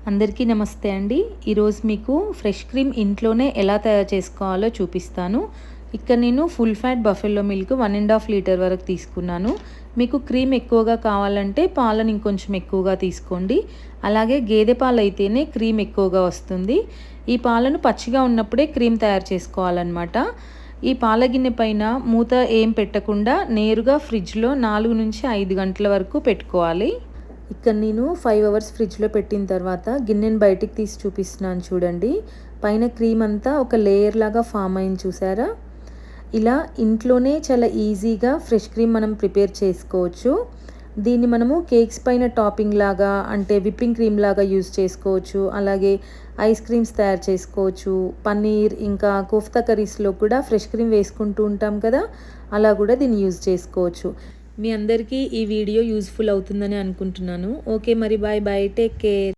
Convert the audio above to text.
అందరికీ నమస్తే అండి. ఈరోజు మీకు ఫ్రెష్ క్రీమ్ ఇంట్లోనే ఎలా తయారు చేసుకోవాలో చూపిస్తాను. ఇక్కడ నేను full fat buffalo milk 1.5 litre వరకు తీసుకున్నాను. మీకు క్రీమ్ ఎక్కువగా కావాలంటే పాలను ఇంకొంచెం ఎక్కువగా తీసుకోండి. అలాగే గేదె పాలు అయితేనే క్రీమ్ ఎక్కువగా వస్తుంది. ఈ పాలను పచ్చిగా ఉన్నప్పుడే క్రీమ్ తయారు చేసుకోవాలన్నమాట. ఈ పాల గిన్నె పైన మూత ఏం పెట్టకుండా నేరుగా ఫ్రిడ్జ్లో 4 నుంచి 5 గంటల వరకు పెట్టుకోవాలి. ఇక్కడ నేను 5 అవర్స్ ఫ్రిడ్జ్లో పెట్టిన తర్వాత గిన్నెని బయటికి తీసి చూపిస్తున్నాను చూడండి. పైన క్రీమ్ అంతా ఒక లేయర్ లాగా ఫామ్ అయింది చూసారా. ఇలా ఇంట్లోనే చాలా ఈజీగా ఫ్రెష్ క్రీమ్ మనం ప్రిపేర్ చేసుకోవచ్చు. దీన్ని మనము కేక్స్ పైన టాపింగ్ లాగా అంటే విప్పింగ్ క్రీమ్ లాగా యూజ్ చేసుకోవచ్చు. అలాగే ఐస్ క్రీమ్స్ తయారు చేసుకోవచ్చు. పన్నీర్ ఇంకా కోఫ్తా కర్రీస్లో కూడా ఫ్రెష్ క్రీమ్ వేసుకుంటూ ఉంటాం కదా, అలా కూడా దీన్ని యూజ్ చేసుకోవచ్చు. మీ అందరికీ ఈ వీడియో యూజ్ఫుల్ అవుతుందని అనుకుంటున్నాను. ఓకే మరి బాయ్ బాయ్, టేక్ కేర్.